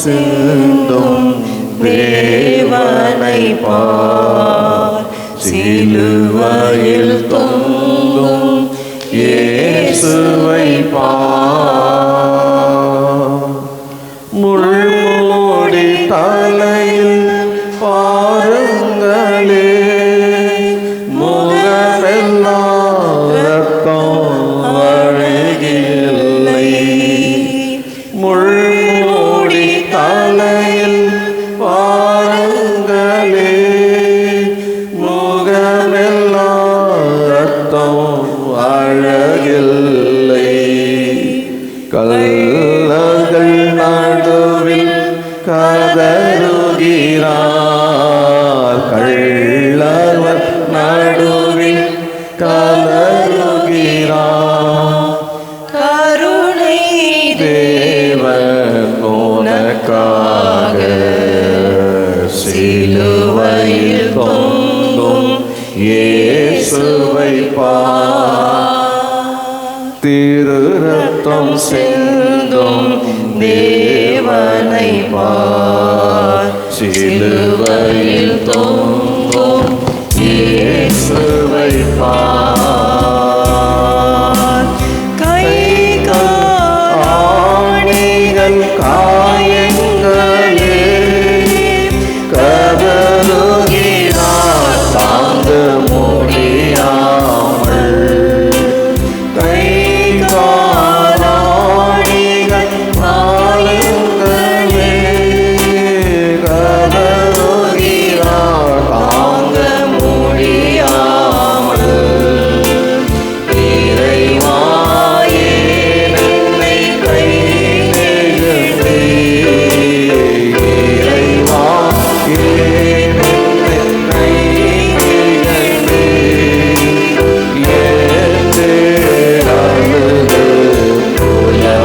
சிந்தும் தேவனை பார். சிலுவையில் தொங்கும் இயேசுவை பார். முள்மூடி தலையில் பாருங்களே, முகமெல்லாம் ரத்தம் வழியில்லை. முள்மூடி தலையில் பாருங்களே, முகமெல்லாம் ரத்தம் அழகில்லை. கல்லர்கள் நடுவில் கதறுகிறார், கள்ளவர் நடுவில் கதறுகிறார். கருணை தேவன் உனக்காக சிலுவையில் தொங்கும் இயேசுவை பார். திரு ரத்தம் சிந்தும் தேவனை பார். சிலுவையில் தொங்கும் இயேசுவை பார். ஆணிகள் காயங்களே, கதறுகிறார் தாங்க முடியாமல். ஆணிகள் காயங்களே, கதறுகிறார் தாங்க முடியாமல். இறைவா என்னை கைவிடவே, இறைவா என்னை கைவிடவே. ஏற்றே அழுது புலம்புகிறார்,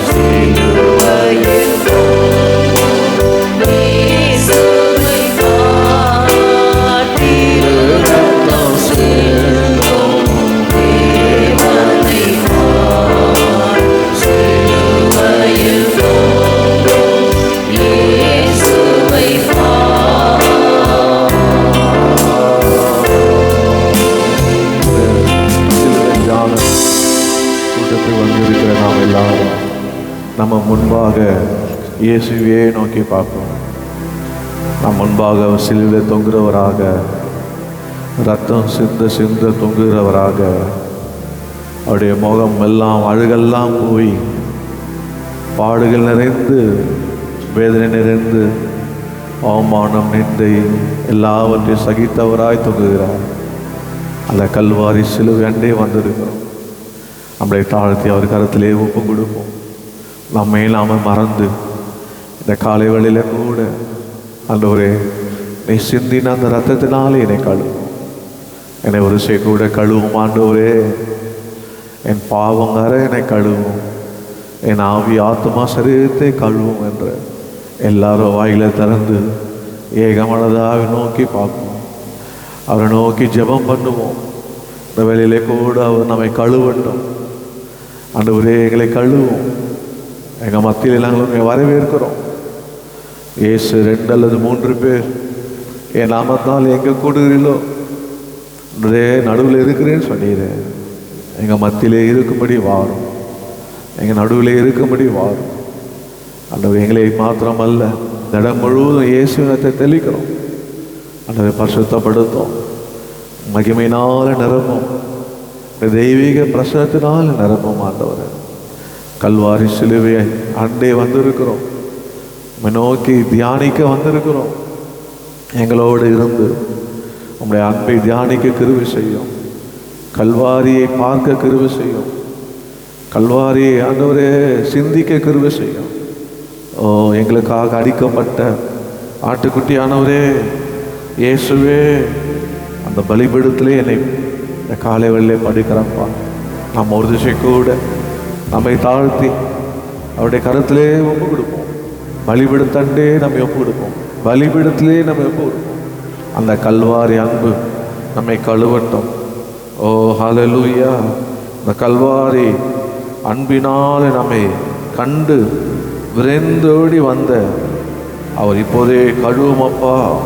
சிலுவையில் தொங்கும் இயேசுவை பார். திரு ரத்தம் சிந்தும் தேவனை பார். சிலுவையில் தொங்கும் இயேசுவை பார். கூட்டத்தில் வந்திருக்கிற நாம் எல்லாரும் நம்ம முன்பாக இயேசுவே நோக்கி பார்ப்போம். நம் முன்பாக சிலுவையில் தொங்குறவராக, ரத்தம் சிந்த தொங்குகிறவராக, அவருடைய முகம் எல்லாம் அழுகெல்லாம் போய் பாடுகள் நிறைந்து, வேதனை நிறைந்து, அவமானம் நிந்தை எல்லாவற்றையும் சகித்தவராய் தொங்குகிறார். அந்த கல்வாரி சிலுவை அண்டே வந்திருக்கிறோம். நம்மளை தாழ்த்தி அவர் கருத்திலே ஒப்பு கொடுப்போம். நம்மை நாம மறந்து இந்த காலை வேளையில கூட ஆண்டவரே, நீ சிந்தின அந்த ரத்தத்தினாலே என்னை கழுவும், என்னை ஒரு கூட கழுவும் ஆண்டவரே. என் பாவங்கார என்னை கழுவும், என் ஆவி ஆத்மா சரீரத்தை கழுவும் என்று எல்லாரும் வாயில திறந்து ஏகமனதாக நோக்கி பார்ப்போம். அவரை நோக்கி ஜெபம் பண்ணுவோம். இந்த வேளையிலே கூட அவர் நம்மை கழுவட்டும். ஆண்டவரே, எங்களை கழுவும். எங்கள் மத்தியில் நாங்கள் உங்களை வரவேற்கிறோம். இயேசு 2 அல்லது 3 பேர் என் நாமத்தால் எங்கே கூடுகிறீர்களோ நடுவில் இருக்கிறேன்னு சொன்னீரேன். எங்கள் மத்தியிலே இருக்கும்படி வாரும், எங்கள் நடுவில் இருக்கும்படி வாரும். ஆண்டவர் எங்களை மாத்திரமல்ல, இந்த இடம் முழுவதும் இயேசுவினத்தை தெளிக்கிறோம். ஆண்டவரை பரிசுத்தப்படுத்தும், மகிமையினால நிரப்பும், தெய்வீக பிரசனத்தினால் நிரப்பும். ஆண்டவரை கல்வாரி சிலுவையை அண்டே வந்திருக்கிறோம், நோக்கி தியானிக்க வந்திருக்கிறோம். எங்களோடு இருந்து உங்களுடைய அன்பை தியானிக்க கிருபை செய்யும், கல்வாரியை பார்க்க கிருபை செய்யும், கல்வாரியை ஆண்டவரே சிந்திக்க கிருபை செய்யும். ஓ, எங்களுக்காக அடிக்கப்பட்ட ஆட்டுக்குட்டியானவரே இயேசுவே, அந்த பலிபீடத்திலே என்னை இந்த காலை வேளையிலே படிக்கிறப்பா. நம்ம ஒரு திசை கூட நம்மை தாழ்த்தி அவருடைய கருத்திலே ஒப்பு கொடுப்போம். பலிபீடத்தண்டே நம்ம ஒப்பு கொடுப்போம், பலிபீடத்திலே நம்ம ஒப்பு கொடுப்போம். அந்த கல்வாரி அன்பு நம்மை கழுவட்டும். ஓ ஹல்லேலூயா. இந்த கல்வாரி அன்பினால் நம்மை கண்டு விரைந்தோடி வந்த அவர் இப்போதே கழுவும் அப்பா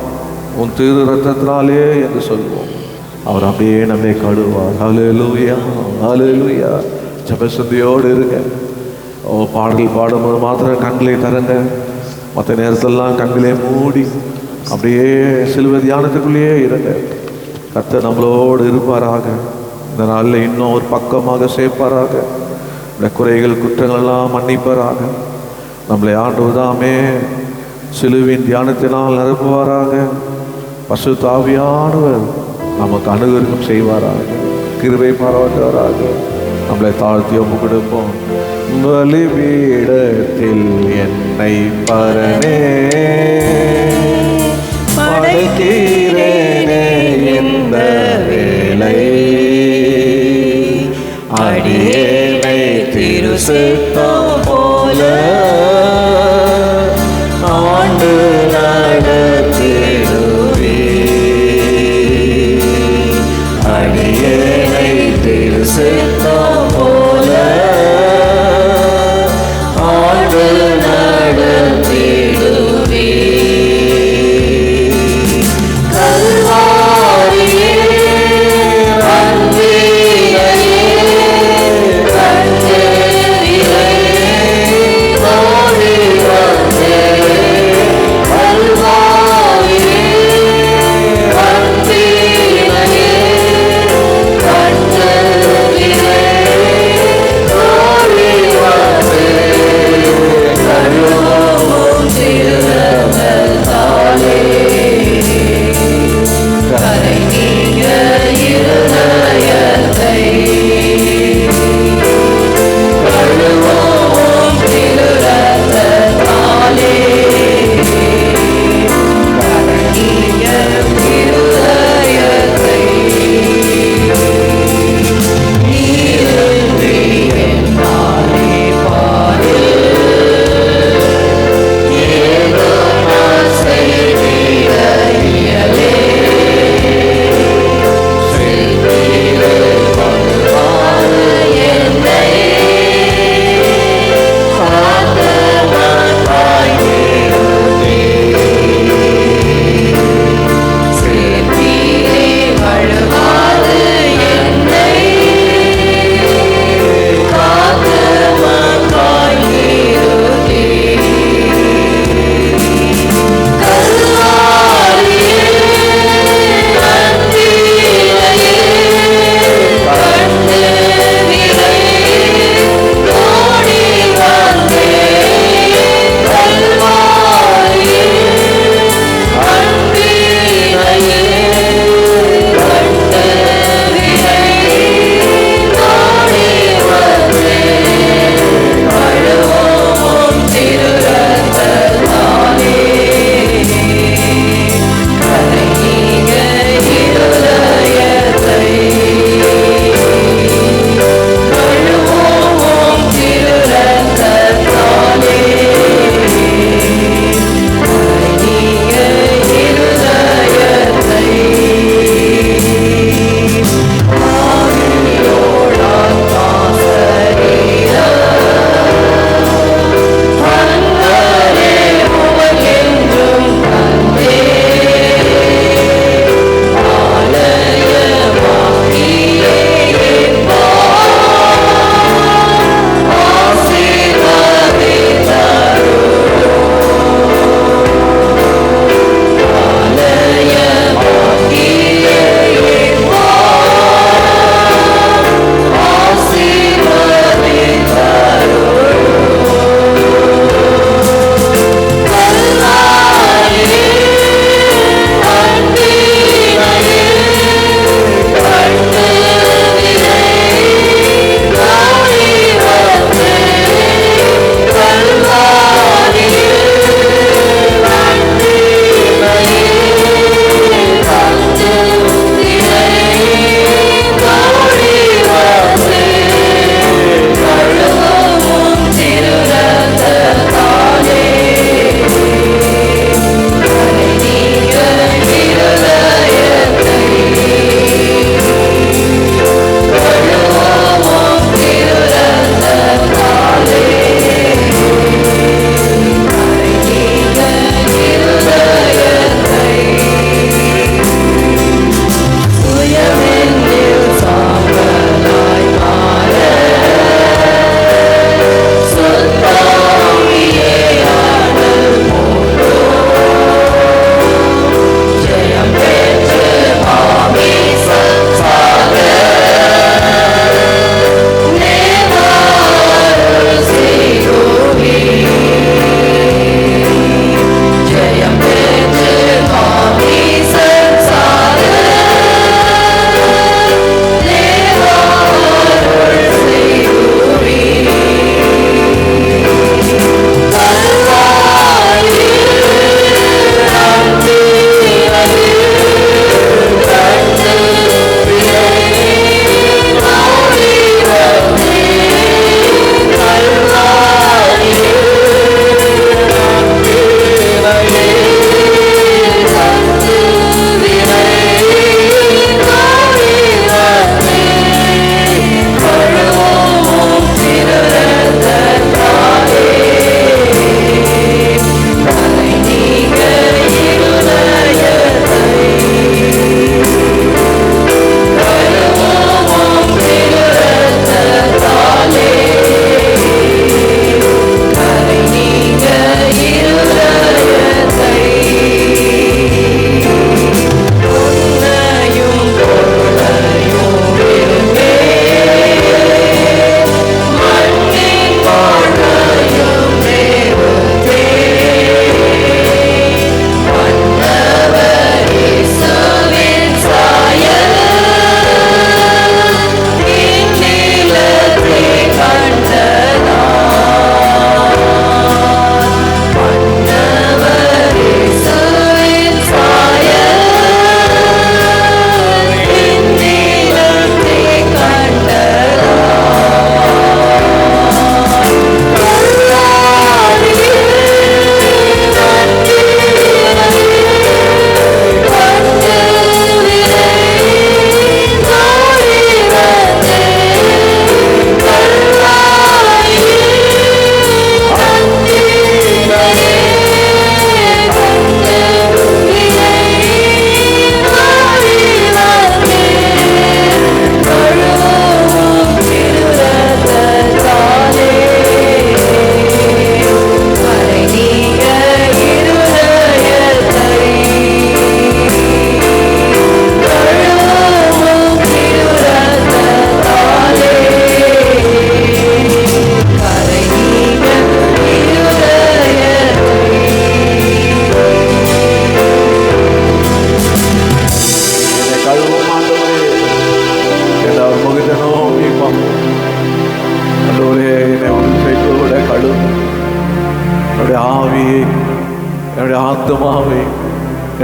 உன் திரு ரத்தத்தினாலே என்று சொல்லுவோம். அவர் அப்படியே நம்மை கழுவார். ஹல்லேலூயா, ஹல்லேலூயா. ஜெபசுத்தியோடு இருங்க. பாடல் பாடும்போது மாத்திரம் கண்களை தரங்க. மற்ற நேரத்திலெல்லாம் கண்களை மூடி அப்படியே சிலுவை தியானத்துக்குள்ளேயே இருங்க. கர்த்தர் நம்மளோடு இருப்பாராக. இந்த நாளில் இன்னும் ஒரு பக்கமாக சேர்ப்பாராக. இந்த குறைகள் குற்றங்கள்லாம் மன்னிப்பாராக. நம்மளை ஆண்டவர்தாமே சிலுவின் தியானத்தினால் நிரப்புவாராக. பரிசுத்த ஆவியானவர் நமக்கு அனுகிரகம் செய்வாராக. கிருபை பாராட்டுவாராக. நம்மளை தாழ்த்தி ஒப்புக் கொடுப்போம். பலிபீடத்தில் என்னை பரனே படைக்கிறேனே இந்த வேளை, அடியேனை திரு சித்தம் போல ஆண்டு நடத்திடுவே. அடியேனை திரு சித்தம் போல ஆண்டு நடத்திடுவே. கல்வாரியே அன்பிலே கண்டு விலை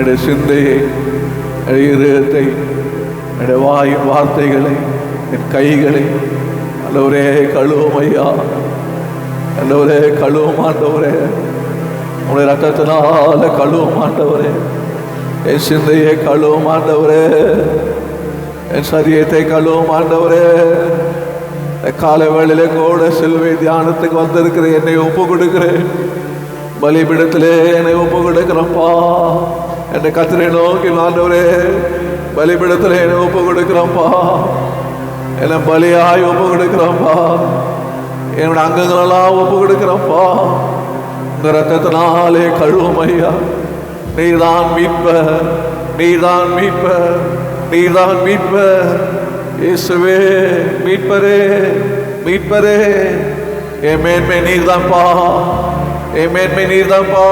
என்னுடைய சிந்தையை, என்னுடைய இருதயத்தை, என்னுடைய வார்த்தைகளை, என் கைகளை ஆண்டவரே கழுவும் ஐயா. ஆண்டவரே கழுவும் ஆண்டவரே, உங்களுடைய ரத்தத்தினால கழுவும் ஆண்டவரே. என் சிந்தையை கழுவும் ஆண்டவரே, என் சரீரத்தை கழுவும் ஆண்டவரே. காலை வேளையிலே கூட சிலுவை தியானத்துக்கு வந்திருக்கிற என்னை ஒப்பு கொடுக்கிறேன். பலிபீடத்திலே என்னை ஒப்பு கொடுக்கிறப்பா. என்னை கத்திரை நோக்கி ஆண்டவரே, பலிபீடத்திலே என்னை ஒப்பு கொடுக்கிறப்பா. என்னை பலியாய் ஒப்பு கொடுக்கிறப்பா. என்னோட அங்கங்களெல்லாம் ஒப்பு கொடுக்கிறப்பா. இந்த ரத்தத்தினாலே கழுவும் ஐயா. நீதான் மீட்ப, நீதான் மீட்ப, நீதான் மீட்ப. இயேசுவே மீட்பரே, மீட்பரே. என் மேன்மை நீர்தான்ப்பா, என் மேன்மை நீர்தான்ப்பா,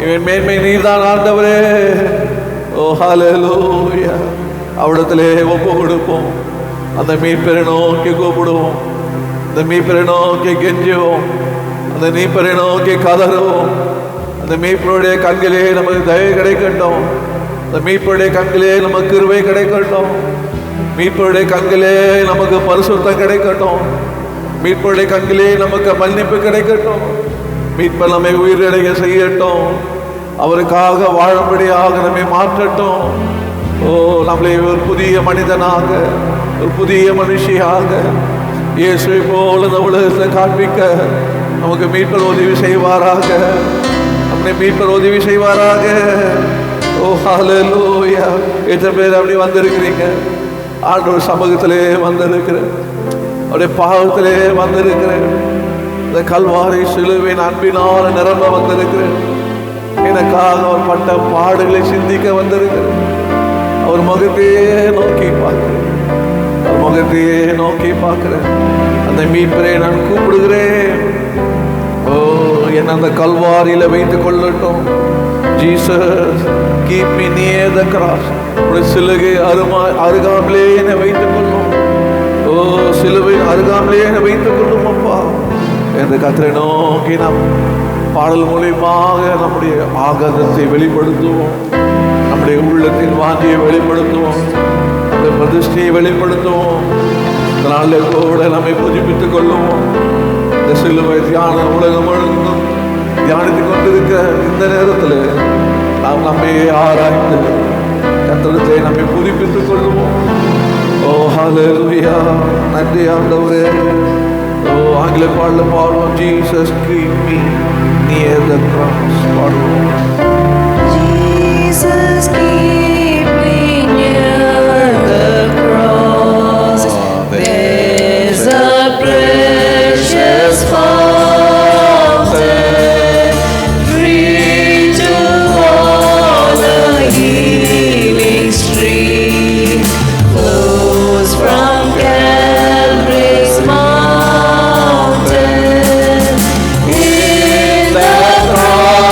என் மேன்மை நீர்தான் ஆண்டவரே. ஓ ஹல்லேலூயா. அவிடத்திலே ஒப்பு கொடுப்போம். அந்த மீட்பரை நோக்கி கூப்பிடுவோம். அந்த மீட்பரை நோக்கி கெஞ்சுவோம். அந்த மீட்பரை நோக்கி கதறுவோம். அந்த மீட்பருடைய கண்களே நமக்கு தயவு கிடைக்கட்டும். அந்த மீட்பருடைய கண்களே நமக்கு கிருபை கிடைக்கட்டும். மீட்பருடைய கண்களே நமக்கு பரிசுத்தம் கிடைக்கட்டும். மீட்பருடைய கண்களே நமக்கு மன்னிப்பு கிடைக்கட்டும். மீட்பர் நம்மை உயிரிழக செய்யட்டும். அவருக்காக வாழும்படியாக நம்மை மாற்றட்டும். ஓ, நம்மளை ஒரு புதிய மனிதனாக, ஒரு புதிய மனுஷியாக இயேசுவை போல இந்த உலகத்தை காண்பிக்க நமக்கு மீட்பர் உதவி செய்வாராக. நம்மை மீட்பர் உதவி செய்வாராக. ஓ ஹல்லேலூயா. எத்தனை பேர் அப்படி வந்திருக்கிறீங்க? ஆண்டவர் சமூகத்திலே வந்திருக்கிறேன். அவருடைய பாவத்திலே வந்திருக்கிறேன். இந்த கல்வாரி சிலுவையின் அன்பினால் நிரம்ப வந்திருக்கிறேன். எனக்காக அவர் பட்ட பாடுகளை சிந்திக்க வந்திருக்கிறேன். அவர் முகத்தையே நோக்கி பார்க்கிறேன். அவர் முகத்தையே நோக்கி பார்க்கிறேன். அந்த மீட்பரை நான் கூப்பிடுகிறேன். ஓ, என்ன அந்த கல்வாரியில வைத்துக் கொள்ளட்டும். ஜீசஸ், கீப் மீ நியர் தி கிராஸ். உடைய சிலுவை அருகாமலே என்னை வைத்துக் கொள்ளும். ஓ, சிலுவை அருகாமலே என்னை வைத்துக் கொள்ளும் அப்பா என்று கர்த்தரை நோக்கி நாம் பாடல் மூலியமாக நம்முடைய ஆகாதத்தை வெளிப்படுத்துவோம். நம்முடைய உள்ளத்தின் வாஞ்சியை வெளிப்படுத்துவோம். நம்முடைய பிரதிஷ்டையை வெளிப்படுத்துவோம். இதனால கூட நம்மை புதுப்பித்துக் கொள்ளுவோம். இந்த சிலுவை தியான உலகம் முழுவதும் தியானித்துக் கொண்டிருக்க இந்த நேரத்தில் நாம் நம்மை ஆராய்ந்து கர்த்தரை நம்மை புதுப்பித்துக் கொள்ளுவோம். ஓ ஹல்லேலூயா. நன்றி ஆண்டவரே. ஓ, ஆங்கில பாடல பாடுவோம். ஜீசஸ் கீப் மீ நியர் தி கிராஸ் பாடுவோம். Jesus, keep me near the cross. There's a precious fountain, free to all, a healing stream flows from Calvary's mountain. In the cross,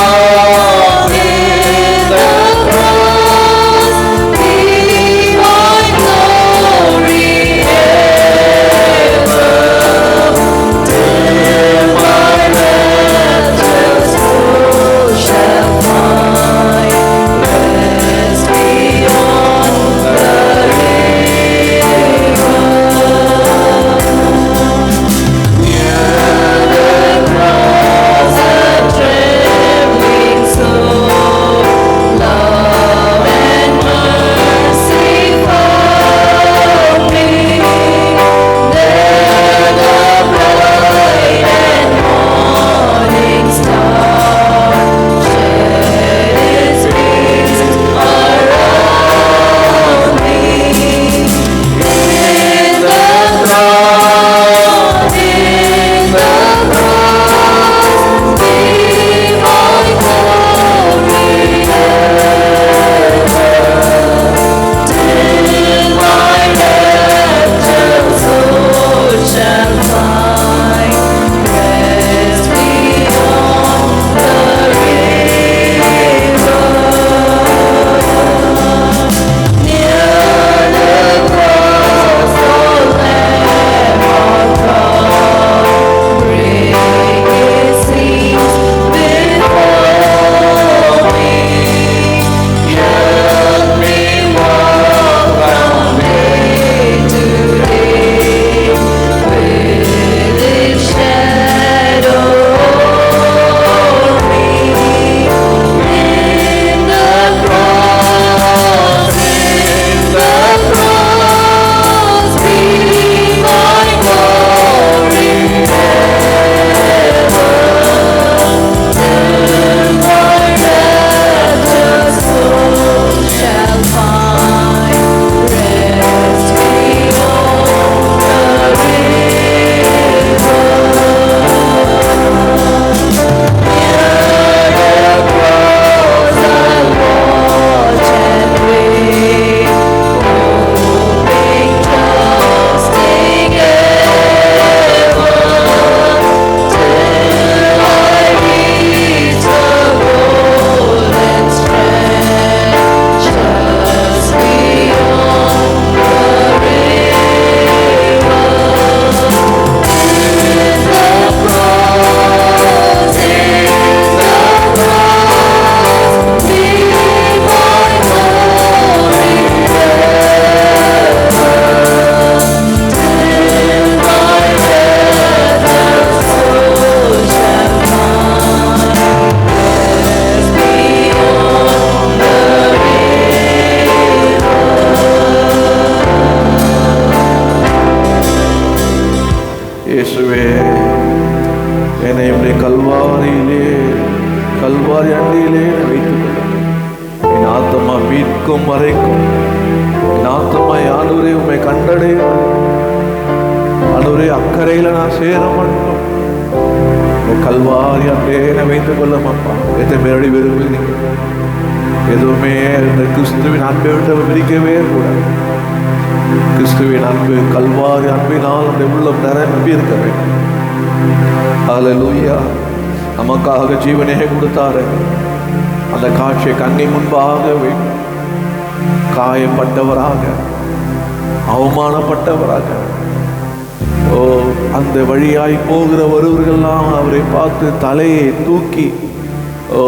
மீட்கும் வரைக்கும் என் ஆத்துமாய் ஆண்டவரே உம்மை கண்டடைய ஆண்டவரே அக்கறையில நான் சேர மாட்டோம். இந்த கல்வாரி அன்பேன வைத்துக் கொள்ளும் அப்பா. எத்தனை பேரடி விரும்புகிறீங்க? எதுவுமே இந்த கிறிஸ்துவின் அன்பை விட்டு பிரிக்கவே கூடாது. கிறிஸ்துவின் அன்பு கல்வாரி அன்பினால் அந்த உள்ளம் நிரம்பி இருக்க வேண்டும். ஹல்லேலூயா. நமக்காக ஜீவனே கொடுத்தாரு. அந்த காட்சியை கண்ணின் முன்பாக வைக்கும். காயப்பட்டவராக, அவமானப்பட்டவராக, ஓ அந்த வழியாய் போகிற ஒருவர்கள்லாம் அவரை பார்த்து தலையை தூக்கி ஓ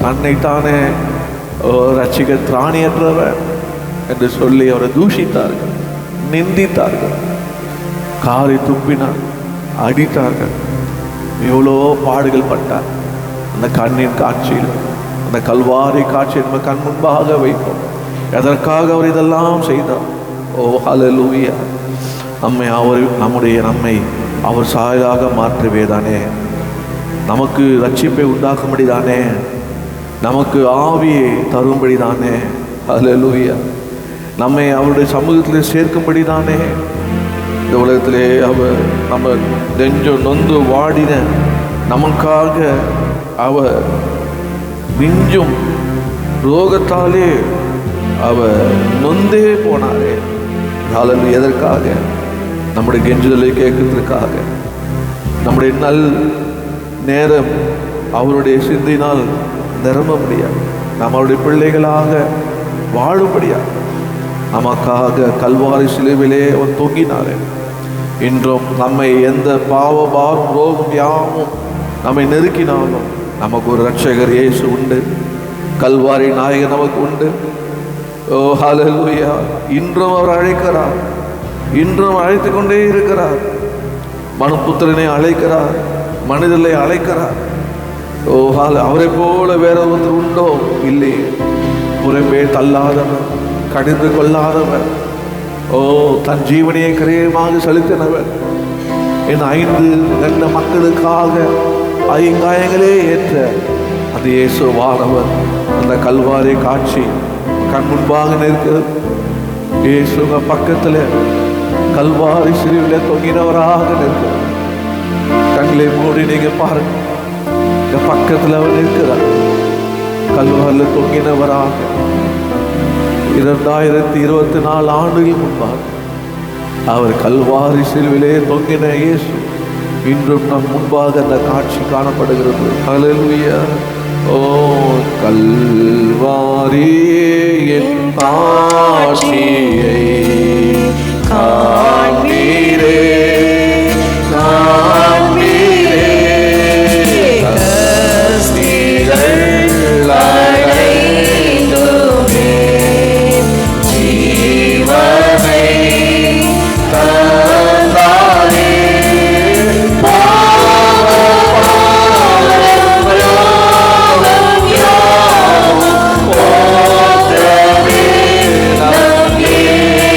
தன்னைத்தானே ரட்சிக்க திராணியற்றவர் என்று சொல்லி அவரை தூஷித்தார்கள், நிந்தித்தார்கள், காரை துப்பினார், அடித்தார்கள். எவ்வளோ பாடுகள் பட்டார். அந்த கண்ணின் காட்சியில், அந்த கல்வாரி காட்சியை நம்ம கண் முன்பாக வைப்போம். எதற்காக அவர் இதெல்லாம் செய்தார்? ஓ ஹல்லேலூயா. நம்மை அவர் சாயலாக மாற்றவே தானே, நமக்கு ரட்சிப்பை உண்டாக்கும்படி தானே, நமக்கு ஆவியை தரும்படி தானே. ஹல்லேலூயா. நம்மை அவருடைய சமூகத்தில் சேர்க்கும்படி தானே இந்த உலகத்திலே அவர் நம்ம நெஞ்சம் நொந்து வாடின நமக்காக அவர் நெஞ்சும் ரோகத்தாலே அவர் நொந்தே போனாரே. எதற்காக? நம்முடைய கெஞ்சுதலை கேட்கறதுக்காக. நம்முடைய நல் நேரம் அவருடைய சிந்தையினால் நிரம்ப முடியாது. நாம் அவருடைய பிள்ளைகளாக வாழும்படியாது நமக்காக கல்வாரி சிலுவிலே அவர் தொங்கினாரே. இன்றும் நம்மை எந்த பாவபாரம் ரோகம் யாவும் நம்மை நெருக்கினாலும் நமக்கு ஒரு இரட்சகர் இயேசு உண்டு. கல்வாரி நாயகர் நமக்கு உண்டு. ஓ ஹல்லேலூயா. இன்றும் அவர் அழைக்கிறார், இன்றும் அழைத்து கொண்டே இருக்கிறார். மனுபுத்திரனை அழைக்கிறார், மனிதர்களை அழைக்கிறார். ஓ அவரை போல வேற ஒருத்தர் உண்டோ? இல்லையே. புறம்பே தள்ளாதவர், கடிந்து கொள்ளாதவர், ஓ தன் ஜீவனையை கரையமாக செலுத்தினவர், என் 5 மக்களுக்காக ஐங்காயங்களே ஏற்ற அந்த இயேசுவானவர். அந்த கல்வாரி காட்சி கண் முன்பாக நிற்கிறது. இயேசுங்க பக்கத்தில் கல்வாரி சிலுவையிலே தொங்கினவராக நிற்கிறார். கண்களை மூடி நீங்க பாருங்க, இந்த பக்கத்தில் அவர் நிற்கிறார். கல்வாரில் தொங்கினவராக 2024 ஆண்டுகள் முன்பாக அவர் கல்வாரி சிலுவிலே தொங்கின இயேசு இன்றும் நம் முன்பாக அந்த காட்சி காணப்படுகிறது. ஹல்லேலூயா. ஓ கல்வாரி என் காட்சியை காண்பீரே, காண்பீரே. கஸ்திகள் அடைந்துமே ஜீவனை தந்தாரே. Yeah.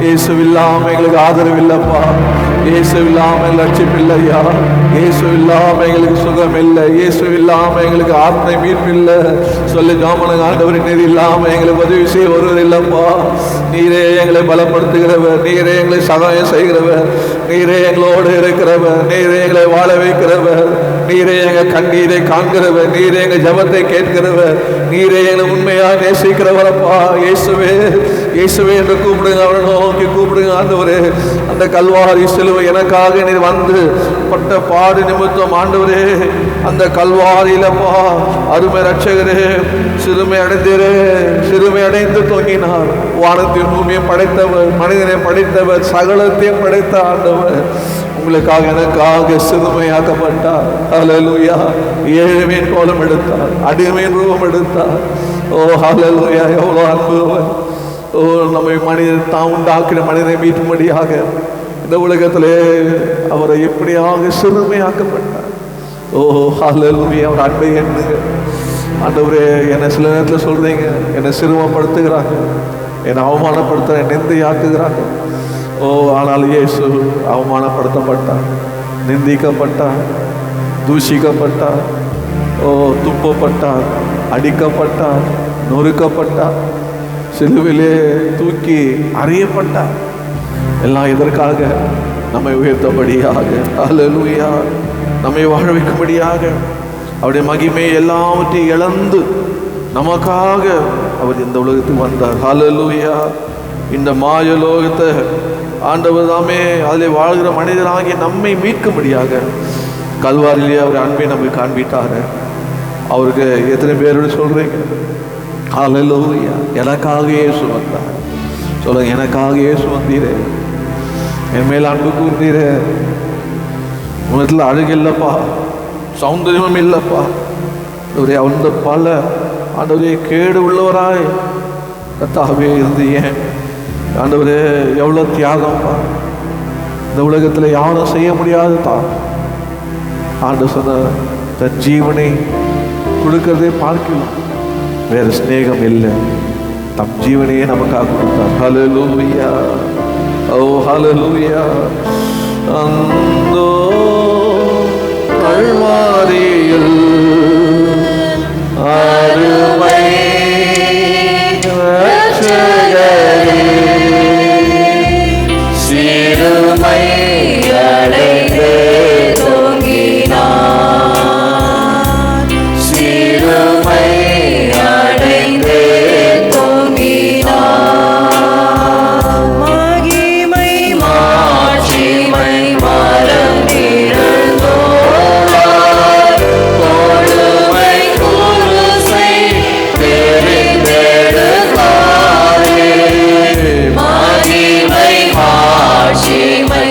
இயேசுவில்லாம எங்களுக்கு ஆதரவு இல்லப்பா. இயேசுவில்லாம லட்சியம் இல்லையா. இயேசுவில்லாம எங்களுக்கு சுகம் இல்லை. இயேசுவில்லாம எங்களுக்கு ஆத்மை மீட்பு இல்லை. சொல்லி ஜாமனுங்க ஆண்டவர், நீர் இல்லாம எங்களுக்கு உதவி செய்ய வருவது இல்லப்பா. நீரே எங்களை பலப்படுத்துகிறவர், நீரே எங்களை சகாயம் செய்கிறவர், நீரே எங்களோடு இருக்கிறவர், நீரே எங்களை வாழ வைக்கிறவர், நீரே எங்க கண்ணீரை காண்கிறவர், நீரே எங்க ஜபத்தை கேட்கிறவர், நீரே எங்களை உண்மையா நேசிக்கிறவரப்பா. இயேசுவே இயேசுவே என்று கூப்பிடுங்க, அவரை நோக்கி கூப்பிடுங்க. ஆண்டவரே, அந்த கல்வாரி சிலுவை எனக்காக நீர் வந்து பட்ட பாடு நிமித்தம் ஆண்டவரே, அந்த கல்வாரியிலப்பா அருமை ரட்சகரே சிறுமை அடைந்தீரே, சிறுமை அடைந்து தொங்கினார். வானத்தையும் பூமியை படைத்தவர், மனிதனை படைத்தவர், சகலத்தையும் படைத்த ஆண்டவர் உங்களுக்காக எனக்காக சிறுமையாக்கப்பட்டார். ஹல்லேலூயா. ஏழ்மையின் கோலம் எடுத்தார், அடிமையின் ரூபம் எடுத்தார். ஓ ஹல்லேலூயா, எவ்வளோ அன்புவன். ஓ, நம்மை மனிதன் தான் உண்டாக்கின மனிதனை மீட்கும்படியாக இந்த உலகத்திலே அவரை எப்படியாக சிறுமையாக்கப்பட்டார். ஓ ஹல்லேலூயா. அவர் அன்பை எண்ணுங்க. ஆண்டவரே, என்னை சில நேரத்தில் சொல்றீங்க, என்னை சிறுமப்படுத்துகிறாங்க, என்னை அவமானப்படுத்த நிந்தையாக்குகிறாங்க. ஓ, ஆனால் இயேசு அவமானப்படுத்தப்பட்டார், நிந்திக்கப்பட்டார், தூஷிக்கப்பட்டார், ஓ துப்பப்பட்டார், அடிக்கப்பட்டார், நொறுக்கப்பட்டார், சிலுவிலே தூக்கி அறியப்பட்டார். எல்லாம் இதற்காக நம்மை உயர்த்தபடியாக, ஹல்லேலூயா, நம்மை வாழ வைக்கும்படியாக, அவருடைய மகிமை எல்லாவற்றையும் இழந்து நமக்காக அவர் இந்த உலகத்துக்கு வந்தார். ஹல்லேலூயா. இந்த மாய லோகத்தை ஆண்டவர் தாமே அதில் வாழ்கிற மனிதனாகிய நம்மை மீட்கும்படியாக கல்வாரிலேயே அவர் அன்பை நம்மை காண்பிட்டாரு. அவருக்கு எத்தனை பேரோடு சொல்றீங்க? ஹல்லேலூயா. எனக்காக இயேசு வந்தார். சொல்லுங்க, எனக்காக இயேசு வந்தீரே, என் மேல் அன்பு கூர்ந்தீரே. உலகத்தில் அழகு இல்லப்பா, சௌந்தரியமும் இல்லப்பா. அந்த பல ஆண்டவரே கேடு உள்ளவராய் கர்த்தாவே இருந்து ஏன் ஆண்டவரே எவ்வளோ தியாகம்ப்பா. இந்த உலகத்தில் யாரும் செய்ய முடியாதுப்பா. ஆண்டு சொன்ன தன் ஜீவனை கொடுக்கறதே பார்க்கலாம், வேறு ஸ்நேகம் இல்லை. தம் ஜீவனையே நமக்காக கொடுத்தார். ஹல்லேலூயா. ஓ ஹல்லேலூயா. அந்தோ கல்வாரியில் அருமை ரட்சகரே, சிறுமை அடைந்து தொங்கினார், சிறுமை அடைந்து தொங்கினார். மகிமை மாட்சிமை மறந்திருந்தோர், கொடுமை குருசை தெரிந்தெடுத்தாரே. மகிமை மாட்சிமை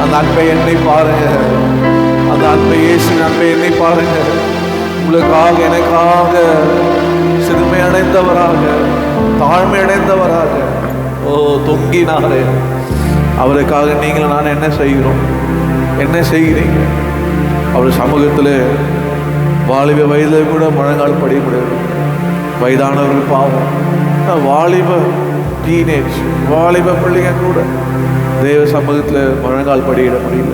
அந்த அன்பை எண்ணி பாருங்க, அந்த அன்பை இயேசு அன்பை எண்ணி பாருங்க. உங்களுக்காக எனக்காக சிறுமை அடைந்தவராக, தாழ்மை அடைந்தவராக தொங்கினாரே, அவருக்காக நீங்களும் நான் என்ன செய்கிறோம், என்ன செய்கிறீங்க? அவர் சமூகத்தில் வாலிப வயதில் கூட முழங்கால் படிய முடியாது. வயதானவர்கள் பாவம், வாலிப டீனேஜ் வாலிப பிள்ளைங்க கூட தேவ சமூகத்தில் முழங்கால் படியிட முடியல,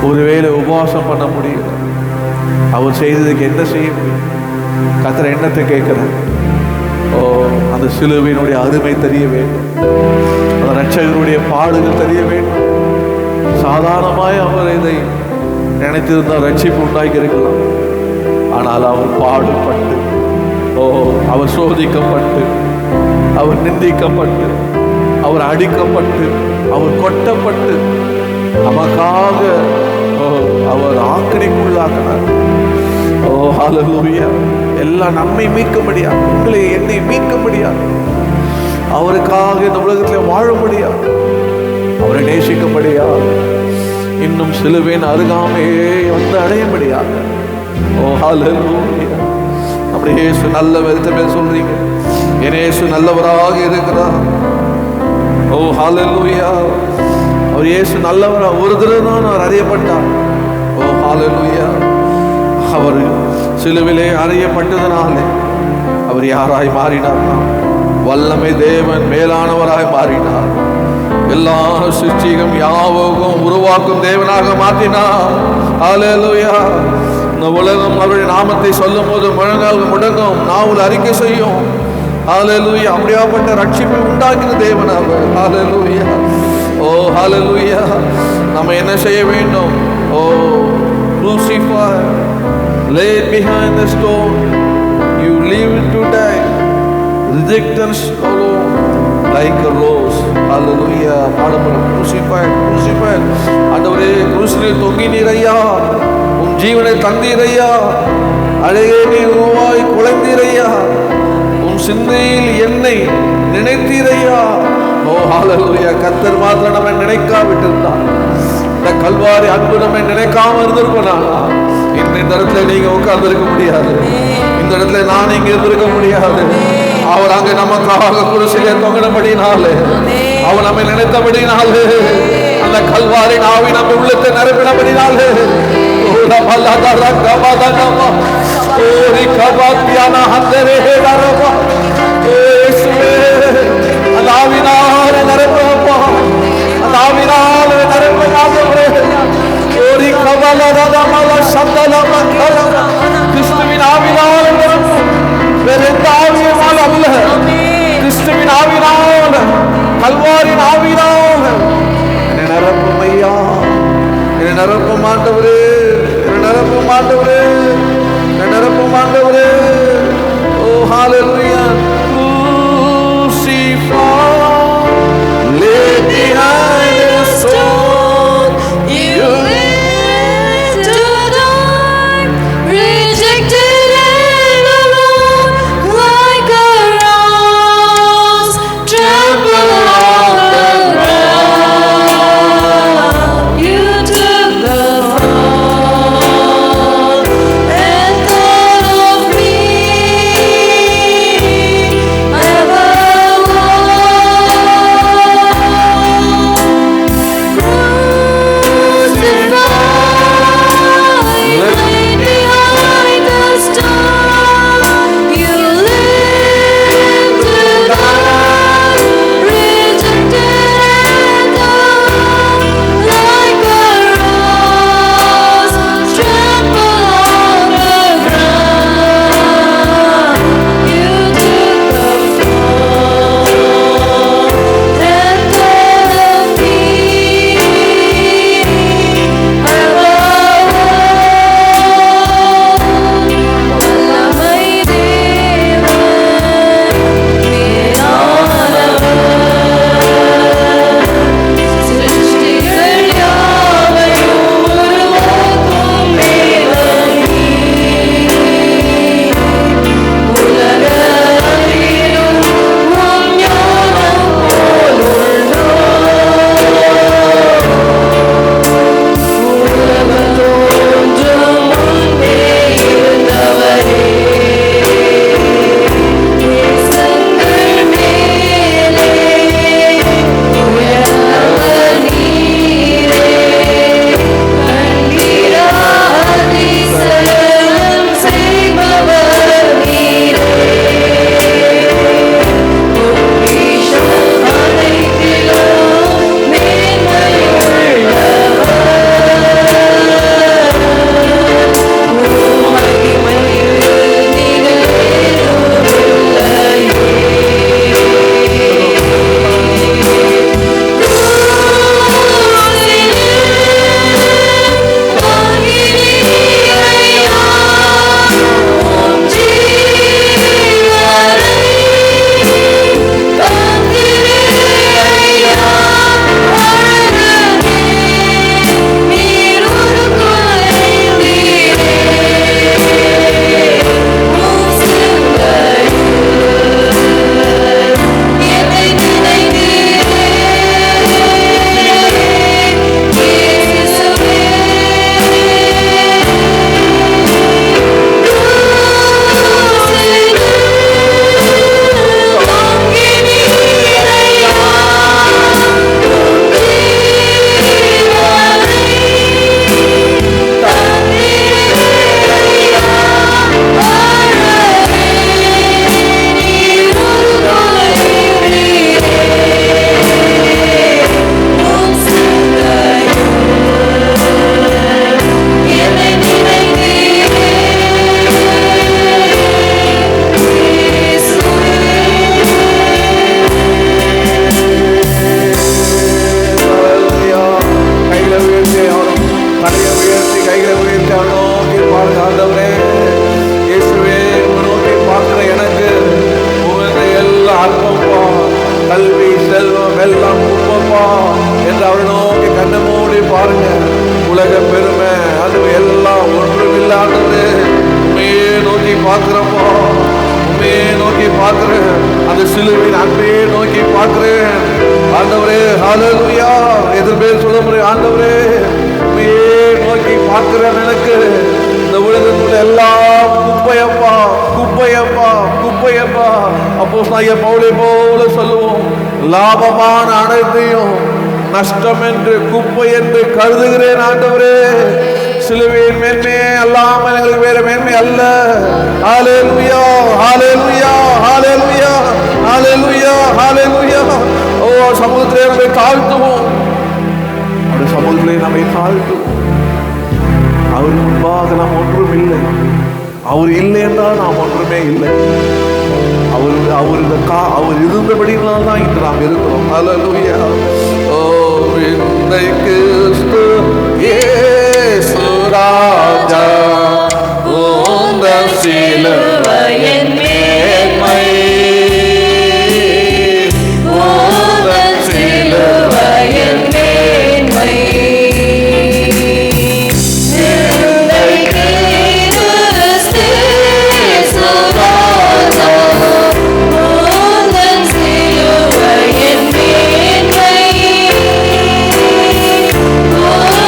ஒருவேளை உபவாசம் பண்ண முடியல. அவர் செய்ததுக்கு என்ன செய்ய முடியும்? கர்த்தர் என்னத்தை கேட்கிறார்? அந்த சிலுவையினுடைய அருமை தெரிய வேண்டும், அந்த ரட்சகருடைய பாடுகள் தெரிய வேண்டும். சாதாரணமாய் அவர் இதை நினைத்திருந்தால் ரட்சிப்பு உண்டாக்கி இருக்கலாம். ஆனால் அவர் பாடுபட்டு, அவர் சோதிக்கப்பட்டு, அவர் நிந்திக்கப்பட்டு, அவர் அடிக்கப்பட்டு, அவர் கொட்டப்பட்டு, நமக்காக அவர் ஆக்கினைக்குள்ளாக்கினார். ஹல்லேலூயா. எல்லாம் நம்மை மீட்க முடியாது, உங்களை என்னை மீட்க முடியாது. அவருக்காக இந்த உலகத்தில் வாழ முடியாது, அவரை நேசிக்க முடியாது, இன்னும் சிலுவையின் அருகாமையே வந்து அடைய முடியாது. ஹல்லேலூயா. அப்படி இயேசு நல்ல விதத்தை சொல்றீங்க, என் இயேசு நல்லவராக இருக்கிறார். ஹல்லேலூயா. அவர் இயேசு நல்லவரா ஒரு தடவை தான் அவர் அறியப்பட்டார். ஹல்லேலூயா. அவர் சிலுவிலே அறியப்பட்டதனாலே அவர் யாராய் மாறினார்? வல்லமை தேவன் மேலானவராய் மாறினார். எல்லா சிருஷ்டியும் யாவும் உருவாக்கும் தேவனாக மாற்றினார். ஹல்லேலூயா. இந்த உலகம் அவருடைய நாமத்தை சொல்லும் போது முழங்கால் முடங்கும், நாவல் அறிக்கை செய்யும். ஹல்லேலூயா. அப்படியாப்பட்ட ரட்சிப்பை உண்டாக்கின தேவன் அவர். ஹல்லேலூயா. ஹல்லேலூயா. நம்ம என்ன செய்ய வேண்டும்? crucify, laid behind the stone, you leave it to die, rejectance alone like a rose. Hallelujah. crucified, crucified. ஆண்டவரே, குருசில் தொங்கினீரையா, உம் ஜீவனை தந்தீரையா, அழகே நீ உருவாய் குலைந்தீரையா, உம் சிந்தையில் என்னை நினைத்தீரையா. ஹல்லேலூயா. கர்த்தர் மாத்திரம் நம்ம நினைக்காவிட்டிருந்தார், இந்த கல்வாரி அன்பு நம்ம நினைக்காம இருந்திருப்போம். இந்த இடத்துல நீங்க உட்கார்ந்து இருக்க முடியாது, இந்த இடத்துல நான் இங்க இருந்திருக்க முடியாது. அவர் அங்க நமக்காக குருசிலே தொங்கினபடினாலே, அவர் நம்மை நினைத்தபடினாலே, அந்த கல்வாரி நாவி நம்ம உள்ளத்தை நிரப்பினபடினாலே, அந்த ஆவினால நிரப்பப்பா, அந்த ஆவினால நிரப்ப கிறிஸ்துவின் ஆவினால் வேற எந்த ஆவியினால் அல்ல, கிறிஸ்துவின் ஆவினால், கல்வாரின் ஆவினால் என்னை நிரப்பும் ஐயா, என்னை நிரப்பும் ஆண்டவரே, என்னை நிரப்பும் ஆண்டவரே, என்னை நிரப்பும் ஆண்டவரே. ஹல்லேலூயா. me. உலக பெருமை அது எல்லாம் ஒன்றுமில்லை ஆண்டவரே. உண்மையே நோக்கி பார்க்கிறப்போ, உண்மையே நோக்கி பார்க்கிறேன். அந்த சிலுவையின் அன்பையே நோக்கி பார்க்கிறேன் ஆண்டவரே. ஹல்லேலூயா. எதிர்பேர் சொல்ல முடியும் ஆண்டவரே. உண்மையே நோக்கி பார்க்கிறேன். எனக்கு இந்த உலகத்துல எல்லாம் குப்பையப்பா, குப்பையப்பா, குப்பையப்பா. அப்போஸ்தலனாகிய பவுலை போல சொல்லுவோம், லாபமான அனைத்தையும் நஷ்டம் என்று, குப்பை என்று கருதுகிறேன் ஆண்டவரே. சிலுவையின் மேன்மையே அல்லாமல் எங்களுக்கு வேற மேன்மை அல்ல. ஹல்லேலூயா, ஹல்லேலூயா, ஹல்லேலூயா, ஹல்லேலூயா, ஹல்லேலூயா. ஓ சமூகத்திலே நம்மை தாழ்த்துவோம், அவருடைய சமூகத்திலே நம்மை தாழ்த்துவோம். அவர் முன்பாக நாம் ஒன்றும் இல்லை. அவர் இல்லை என்றால் நாம் ஒன்றுமே இல்லை. அவர் இருந்தபடியினால் தான் இன்று நாம் இருக்கிறோம். ஹல்லேலூயா. ஓ இன்றைக்கு இயேசு ராஜா உந்தன் சிலுவையின் மேன்மை, உந்தன் சிலுவையின் மேன்மை. Oh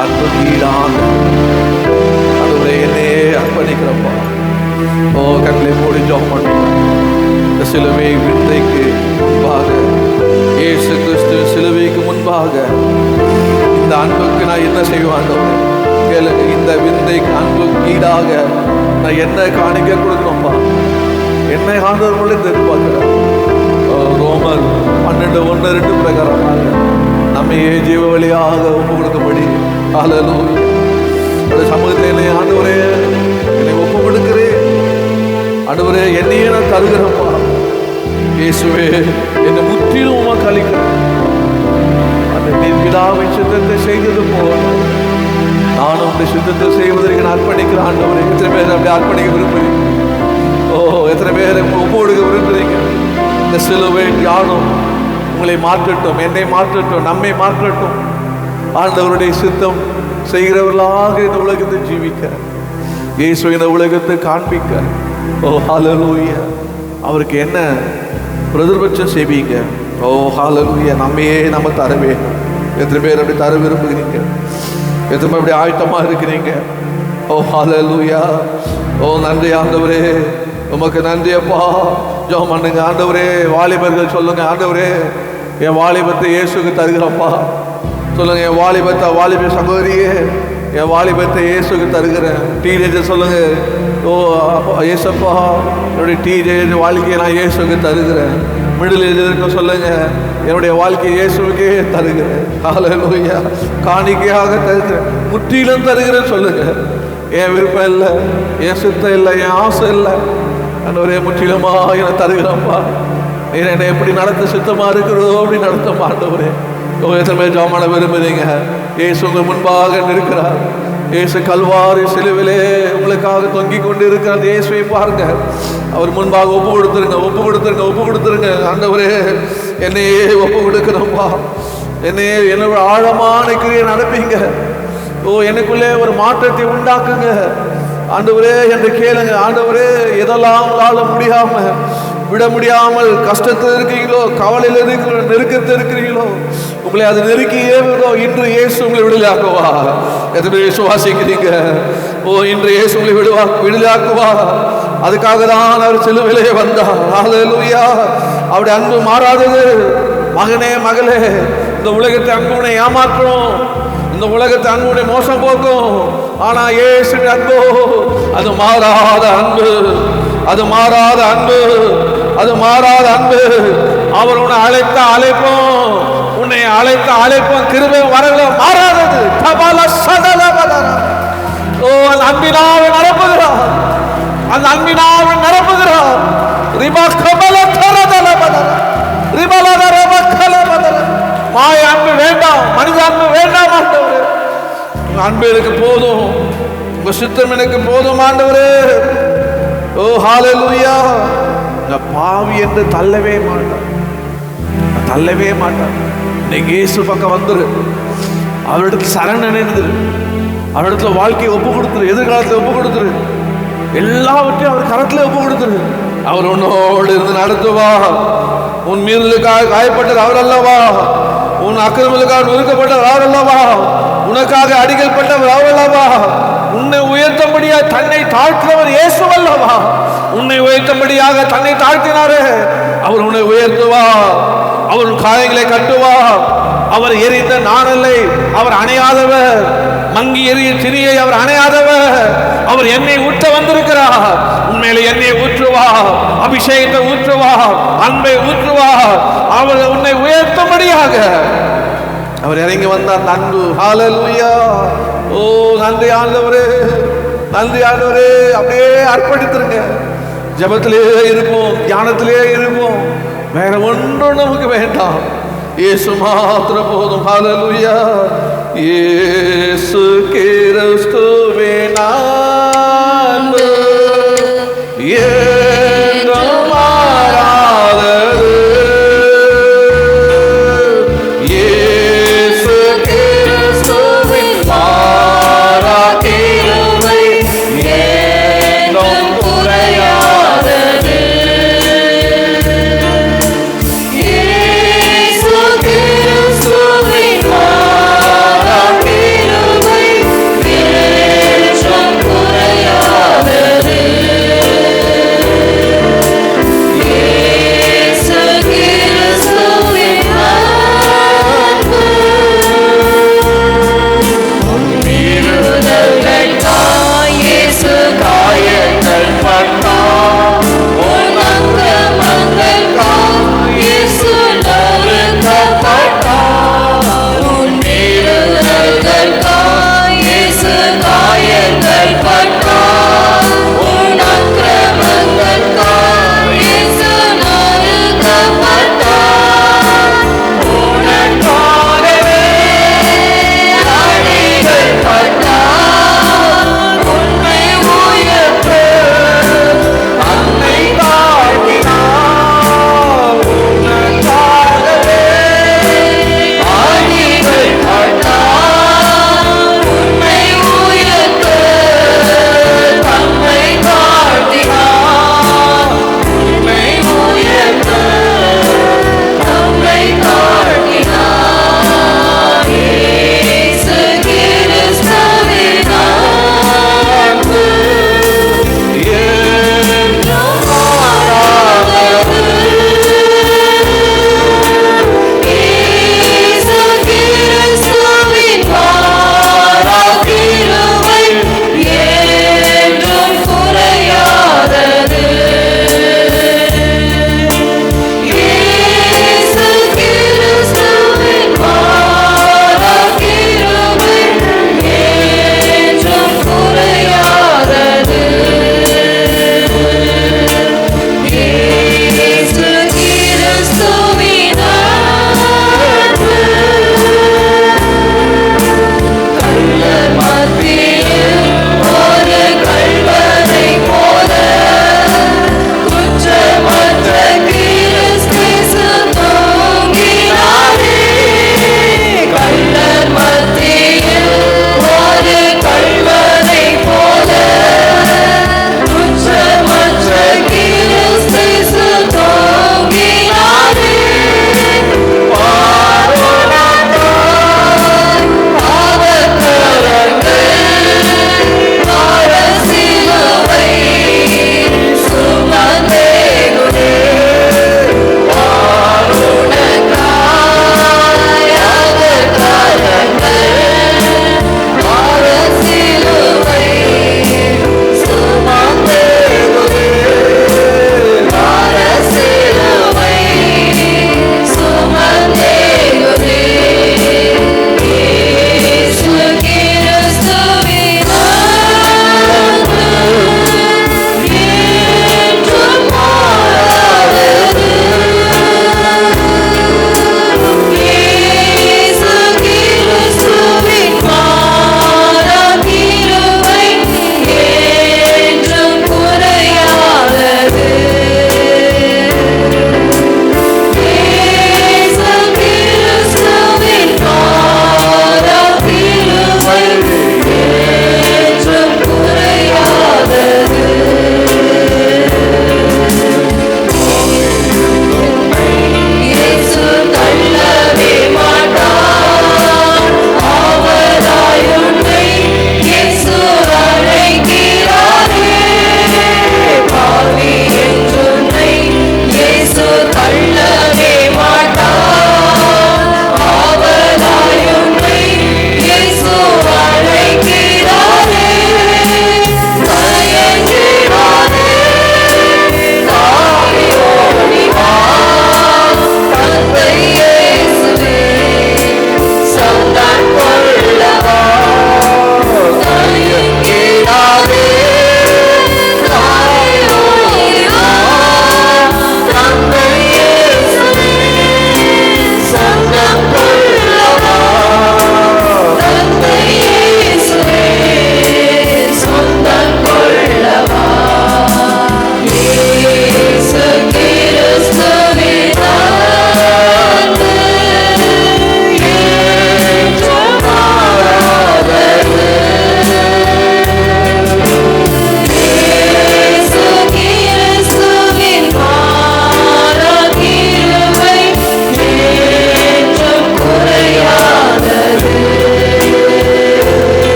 அன்புக்கு ஈடான அதுவரை என்னையே அர்ப்பணிக்கிறப்பா. ஓ கண்களை மூடி ஜெபம் பண்ணுவோம். இந்த சிலுவை விந்தைக்கு முன்பாக, இயேசு கிறிஸ்து சிலுவைக்கு முன்பாக இந்த அன்புக்கு நான் என்ன செய்வேன் கேளுங்க. இந்த விந்தைக்கு அன்புக்கு ஈடாக நான் என்ன காணிக்க கொடுக்கணும்ப்பா? என்னை ஆண்டவர்களே எதிர்பார்க்கிறேன். ரோமர் 12:1-2 பிரகாரமாக நம்மையே ஜீவ வழியாக ஒப்பு கொடுக்கும்படி ஹல்லேலூயா அந்த சமூகத்தை ஆண்டவரே என்னை ஒப்பு கொடுக்கிறேன். ஆண்டவரே என்னையே நான் தருகிறேன்ப்பா. இயேசுவே என்னை முற்றிலும் உமக்கு அளிக்கிறேன். அந்த நீர் பிதாவின் சித்தத்தை செய்தது போல நானும் அந்த சித்தத்தை செய்வதற்கு நான் அர்ப்பணிக்கிறேன். ஆண்டவரே எத்தனை பேர் அப்படி அர்ப்பணிக்க விரும்புகிறீங்க? ஓ எத்தனை பேர் ஒப்பு கொடுக்க விரும்புகிறீங்க? இந்த சிலுவை தியானம் உங்களை மாற்றட்டும், என்னை மாற்றட்டும், நம்மை மாற்றட்டும். ஆண்டவருடைய சித்தம் செய்கிறவர்களாக இந்த உலகத்தை ஜீவிக்க, இயேசு இந்த உலகத்தை காண்பிக்க. ஓ ஹல்லேலூயா. அவருக்கு என்ன பிரதிபட்சம் செய்வீங்க? ஓ ஹல்லேலூயா. நம்மையே நம்ம தரவே. எத்தனை பேர் அப்படி தர விரும்புகிறீங்க? எத்தனை பேர் அப்படி ஆயத்தமாக இருக்கிறீங்க? ஓ ஹல்லேலூயா. ஓ நன்றி ஆண்டவரே, உமக்கு நன்றி அப்பா. ஜெபம் பண்ணுங்க. ஆண்டவரே வாலிபர்கள் சொல்லுங்க, ஆண்டவரே என் வாலிபத்தை இயேசுக்கு தருகிறப்பா. சொல்லுங்க, என் வாலிபத்தை, வாலிப சகோதரியே என் வாலிபத்தை இயேசுக்கு தருகிறேன். டீனேஜர் சொல்லுங்க, ஓ இயேசப்பா என்னுடைய டீனேஜ் வாழ்க்கையை நான் இயேசுக்கு தருகிறேன். மிடில் ஏஜருக்கு சொல்லுங்க, என்னுடைய வாழ்க்கையை இயேசுக்கே தருகிறேன். ஹல்லேலூயா. காணிக்கையாக தருகிறேன், முற்றிலும் தருகிறேன் சொல்லுங்க. என் விருப்பம் இல்லை, என் சித்தம் இல்லை, என் ஆசை இல்லை, ஆண்டவரே முற்றிலுமா என தருகிறப்பா. நீர் என்னை எப்படி நடத்த சித்தமா இருக்கிறதோ அப்படி நடத்த மாட்டவரே. எத்தனை பேர் ஜெபம் விரும்புறீங்க? இயேசு உங்கள் முன்பாக இருக்கிறார். இயேசு கல்வாரி சிலுவிலே உங்களுக்காக தொங்கிக் கொண்டு இருக்கிறார். இயேசுவை பாருங்க. அவர் முன்பாக ஒப்பு கொடுத்துருங்க, ஒப்பு கொடுத்துருங்க, ஒப்பு கொடுத்துருங்க. ஆண்டவரே என்னையே ஒப்பு கொடுக்கணும்பா. என்னையே என்னோட ஆழமான கிரியை நடப்பீங்க. ஓ எனக்குள்ளே ஒரு மாற்றத்தை உண்டாக்குங்க ஆண்டவரே என்று கேளுங்க. ஆண்டவரே எதெல்லாம் உங்களால முடியாம விட முடியாமல் கஷ்டத்தில் இருக்கிறீங்களோ, கவலையில் இருக்கிற நெருக்கத்தில் இருக்கிறீங்களோ, உங்களை அது நெருக்கி ஏவுதோ, இன்று இயேசு உங்களை விடுதலையாக்குவா. எத்தனை விசுவாசிக்கிறீங்க? ஓ இன்று இயேசு உங்களை விடுதலையாக்குவா. அதுக்காக தான் அவர் சிலுவையிலே வந்தார். ஹல்லேலூயா. அவருடைய அன்பு மாறாதது. மகனே மகளே, இந்த உலகத்தை அன்புனை ஏமாற்றும், இந்த உலகத்தை அன்புடைய மோசம் போக்கும். ஆனா இயேசு அன்பு அது மாறாத அன்பு, அது மாறாத அன்பு, அது மாறாத அன்பு. அவர் உன்னை அழைத்த அழைப்போம், உன்னை அழைத்த அழைப்போம் கிருபை வரல மாறாதது. ஓ அந்த அன்பினாவை நிரப்புகிறார், அந்த அன்பினாவை நிரப்புகிறார். மாய அன்பு வேண்டாம், மனித அன்பு வேண்டாம் ஆண்டவரே. உங்க அன்பு எனக்கு போதும், உங்க சித்தம் எனக்கு போதும் ஆண்டவரே. ஓ ஹல்லேலூயா. இந்த பாவி என்று தள்ளவே மாட்டார், தள்ளவே மாட்டார். இன்னைக்கு இயேசு பக்கம் வந்துரு, அவரிடத்துல சரண் நினைந்துரு, அவரிடத்துல வாழ்க்கையை ஒப்பு கொடுத்துரு, எதிர்காலத்தை ஒப்பு கொடுத்துரு, எல்லாவற்றையும் அவர் கரத்துல ஒப்பு கொடுத்துரு. அவர் உன்னோடு இருந்து நடத்துவா. உன் மீறலுக்காக காயப்பட்டது அவர் அல்லவா, உன் அக்கிரமலுக்காக நொறுக்கப்பட்டவர் அவர் அல்லவா, உனக்காக அடிக்கப்பட்டவர் அவர் அல்லவா, உன்னை உயர்த்தபடியாக தன்னை தாழ்த்தினவர் இயேசு அல்லவா. உன்னை உயர்த்தபடியாக தன்னை தாழ்த்தினாரே, அவர் உன்னை உயர்த்துவா, அவர் காயங்களை கட்டுவா. அவர் எரிந்த நாணலை அவர் அணையாதவர், மங்கி எரிய திரியை அவர் அணையாதவர். அவர் எண்ணெய் ஊற்ற வந்திருக்கிறார், உண்மையில எண்ணெய் ஊற்றுவா, அபிஷேகத்தை ஊற்றுவா, அன்பை ஊற்றுவா. அவர் உன்னை உயர்த்தும்படியாக அவர் இறங்கி வந்தார். அன்பு. ஹல்லேலூயா. ஓ நன்றி ஆண்டவரே, நன்றி ஆண்டவரே. அப்படியே அர்ப்பணித்திருங்க. ஜெபத்திலே இருப்போம், தியானத்திலே இருப்போம். வேற ஒன்றும் நமக்கு வேண்டாம், இயேசு மாத்திரம் போதும். ஹல்லேலூயா. இயேசு கிறிஸ்துவே அன்பு என்றும் மாறாதது. இயேசு கிறிஸ்துவின் மாறா கிருபை என்றும் குறையாதது. இயேசு கிறிஸ்துவின் மாறா கிருபை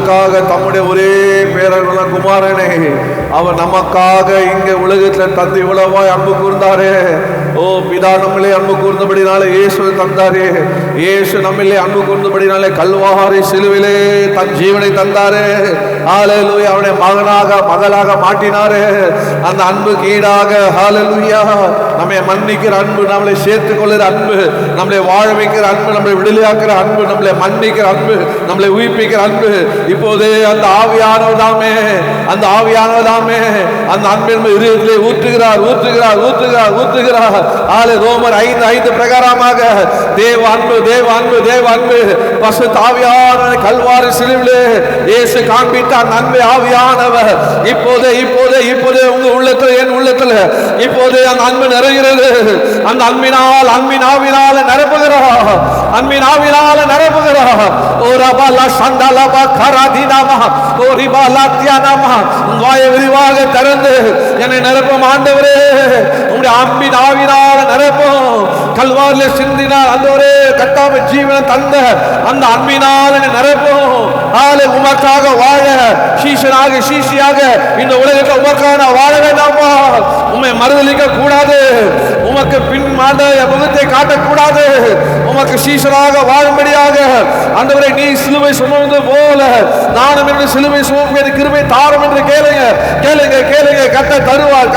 நமக்காக தம்முடைய ஒரே பேரர்கள குமாரனே அவர் நமக்காக இங்க உலகத்தில் தந்து இவ்வளவாய் அன்பு கூர்ந்தாரே. ஓ பிதா நம்மளே அன்பு கூர்ந்தபடினாலே இயேசு தந்தாரே. இயேசு நம்மளே அன்பு கூர்ந்தபடினாலே கல்வாரி சிலுவிலே தன் ஜீவனை தந்தாரே. ஹல்லேலூயா. அவனை மகளாக மாட்டினாரே. அந்த அன்புக்கு ஈடாக ஹல்லேலூயா நம்மை மன்னிக்கிற அன்பு, நம்மளை சேர்த்துக் கொள்கிற அன்பு, நம்மளை வாழ வைக்கிற அன்பு, நம்மளை விடுதலையாக்குற அன்பு, நம்மளை மன்னிக்கிற அன்பு, நம்மளை உயிர்ப்பிக்கிற அன்பு. இப்போதே அந்த ஆவியானவர்தாமே அந்த அன்பின் இதயத்திலே ஊற்றுகிறார். ரோமர் 5:5 பிரகாரமாக தேவ அன்பு பரிசுத்த ஆவியானவரை கல்வாரி சிலுவிலே இயேசு காண்பித்த அந்த அன்பை ஆவியானவர் இப்போதே உங்க உள்ளத்துல, என் உள்ளத்துல இப்போதே அந்த அன்பு நிறைகிறது. அந்த அன்பின் ஆவியினால நிரப்புகிறார். ஓ ரபலா சண்டலபா கராதினாமா ஓ ரிபலா தியானாமா. வாயை விரிவாக திறந்து என்னை நிரப்பும் ஆண்டவரே, உங்களுடைய அன்பின் ஆவியினால நிரப்பும். கல்வாரிலே சிந்தினார் அந்த ஒரு கட்டாம ஜீவனை தந்த அந்த அன்பினால் என்னை நிரப்பும். உமக்காக வாழ சீசியாக இந்த உலகத்தை உமக்காக நான் வாழ வேண்டாமா? உம்மை மறுதலிக்க கூடாது, உமக்கு பின் முகத்தை காட்டக்கூடாது, உமக்கு சீசனாக வாழும்படியாக ஆண்டவரே நீ சிலுவை சுமந்து போல நானும் என்று சிலுவை சுமந்து கிருபை தாரும் என்று கேளுங்க. கத்த தருவார்.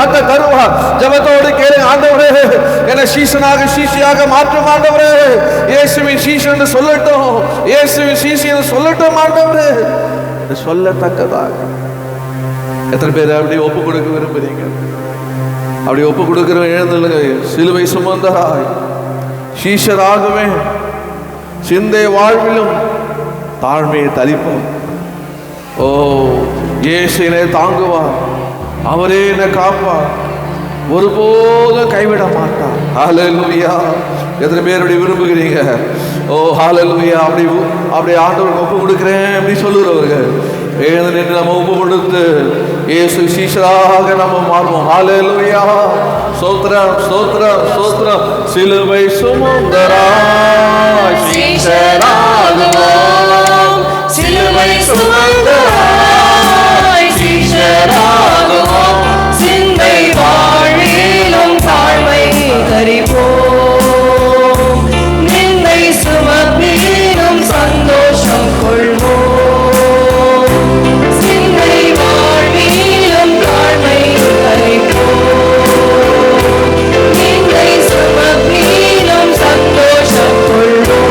ஜெபத்தோடு கேளுங்க. ஆண்டவரே என்னை சீசியாக மாற்றும் ஆண்டவரே. இயேசுவின் சீசன் என்று சொல்லட்டும், இயேசுவின் சீசி என்று சொல்லட்டும் ஆண்டவரே. சொல்லத்தக்கதாக எத்தனை பேர் அப்படி ஒப்பு கொடுக்க விரும்புறீங்க? அப்படி ஒப்பு கொடுக்கிற எழுந்துள்ள சிலுவை சுமந்தராய் சீஷராகவே சிந்தை வாழ்விலும் தாழ்மையை தரிப்போம். ஓ இயேசு என்னை தாங்குவார், அவரே என்னை காப்பார், ஒருபோதும் கைவிட மாட்டார். ஹல்லேலூயா. எத்தனை பேர் அப்படி விரும்புகிறீங்க? ஓ ஹல்லேலூயா. அப்படி ஆண்டவருக்கு ஒப்பு கொடுக்கிறேன் அப்படி சொல்லுறவர்கள் எழுந்து நின்று நம்ம ஒப்பு கொடுத்து இயேசு சீஷராக நம்ம மாறுவோம். ஹல்லேலூயா. ஸ்தோத்திரம். சிலுவை சுமந்தராய் சீஷராகுவோம், சிலுவை சுமந்தராய் சீஷராகுவோம், சிந்தை வாழ்விலும் தாழ்மை தரிப்போம், நிந்தை சுமப்பினும் சந்தோஷம் கொள்வோம், சிந்தை வாழ்விலும் தாழ்மை தரிப்போம், நிந்தை சுமப்பினும் சந்தோஷம் கொள்வோம்.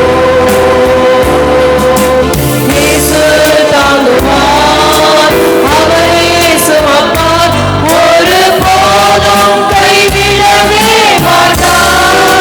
இயேசு தாங்குவார், அவரே சுமப்பார், ஒரு போதும் கைவிடவே மாட்டார்.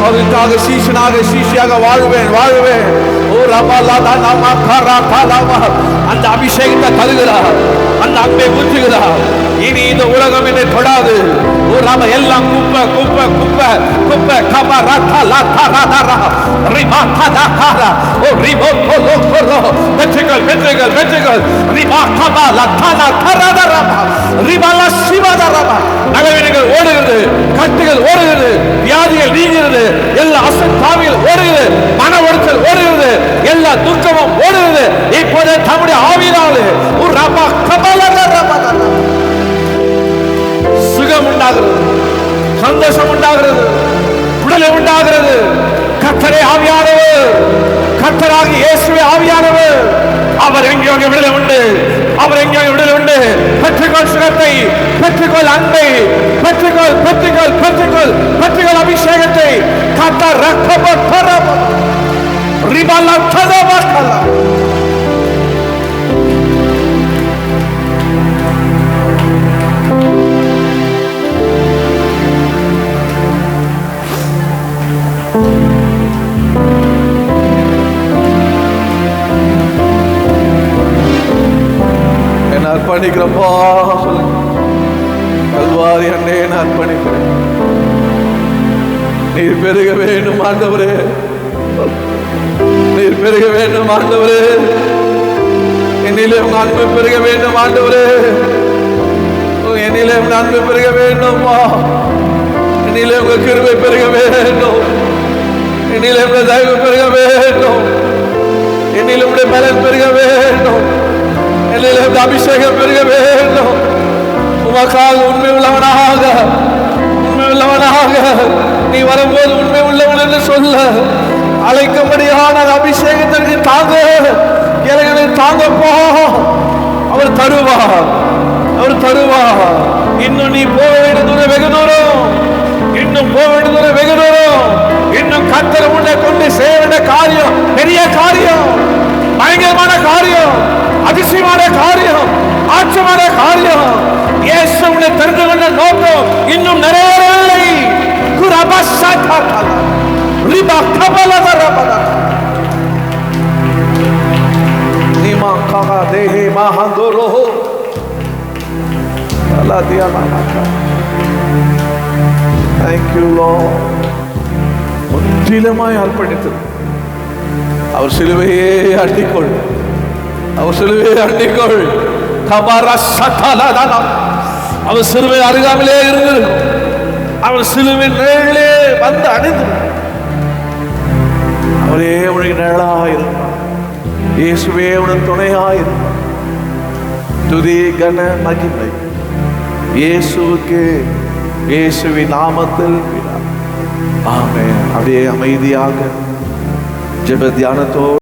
அவருக்காக சீஷனாக சீஷியாக வாழ்வேன். ஓ ரபாலாதா நாமா கரா காலாமா. அந்த அபிஷேகத்தை தருகிறார், அந்த அன்பை ஊற்றுகிறார். இனி இந்த உலகம் என்னை தொடாது. ஓ ராம எல்லாம் குப்பை குப்பை குப்பை குப்பை கபா ரத்தா லத்தா ரதரா ரிமா கதா காரா. ஓ ரிமோ கோலோ கோலோ வெற்றிகள் வெற்றிகள் வெற்றிகள். ரிமா கபா லத்தா லத்தா ரதரா ரிபாலா சிவதரா. நகவினங்கள் ஓடுகிறது, கட்டுகள் ஓடுகிறது, வியாதிகள் நீங்கிறது, எல்லா அசத்தாவிகள் ஓடுகிறது, மன உளைச்சல் ஓடுகிறது, எல்லா துக்கமும் ஓடுகிறது. இப்போது தம்முடைய ஆவியினாலே ஒரு ரபா கபலா ரபா சுகம் உண்டாகிறது, சந்தோஷம் உண்டாகிறது, விடுதலை உண்டாகிறது. கர்த்தரே ஆவியானவர், கர்த்தராகிய இயேசுவே ஆவியானவர். அவர் எங்கே விடுதலை உண்டு, அவர் எங்கே விடுதலை உண்டு. பெற்றுக்கொள் சுகத்தை, பெற்றுக்கொள் அன்பை, பெற்றுக்கொள் பெற்றுக்கொள் பெற்றுக்கொள் பெற்றுக்கொள் அபிஷேகத்தை. கர்த்தர் ரக்கப ரிபலா ததபகலா. அர்ப்பணிக்கிறப்பா சொல்லுங்க. கல்வாரி அண்டே நான் அர்ப்பணிக்கிறேன். நீர் பெருக வேண்டும் ஆண்டவரே, நீர் பெருக வேண்டும் ஆண்டவரே. என்னிலே உங்க அன்பு பெருக வேண்டும் ஆண்டவரே, என்னிலே உங்க அன்பு பெருக வேண்டும்மா. என்னிலே உங்க கிருபை பெருக வேண்டும், என்னிலே உங்க தயவு பெருக வேண்டும், என்னிலே உடைய பலன் பெருக வேண்டும், என்னிலே உங்க அபிஷேகம் பெருக வேண்டும். உமக்காக உண்மை உள்ளவனாக, உண்மை உள்ளவனாக நீ வரும்போது உண்மை உள்ளவன் என்று சொல்ல அழைக்கும்படியான அபிஷேகத்திற்கு தாங்க, இறைவனை தாங்கப்போ. அவர் தருவார், அவர் தருவார். இன்னும் நீ போக வேண்டிய தூரம் வெகு தூரம், இன்னும் போக வேண்டிய தூரம் வெகு தூரம். இன்னும் கர்த்தர் உன்னை கொண்டு செய்ய வேண்டிய காரியம் பெரிய காரியம், பயங்கரமான காரியம், அதிசயமான காரியம், ஆச்சரியமான காரியம். இயேசு உன்னை தெரிந்து கொண்ட நோக்கம் இன்னும் நிறைவேறவில்லை. முற்றிலுமாய் அர்ப்பணித்தது. அவர் சிலுவையே அண்டிக்கொள், அவர் சிலுவையை அண்டிக்கொள். அவர் சிலுவை அருகாமலே இருந்தது, அவர் சிலுவை நிழலே வந்து அணிந்து அவரே உனக்கு நிழலாயிருந்தார். இயேசுவே உனக்கு துணையாயிருந்தார். துதி கன மகிமை இயேசுவுக்கு, இயேசுவின் நாமத்தில். ஆமென். அப்படியே அமைதியாக ஜெப தியானத்தோடு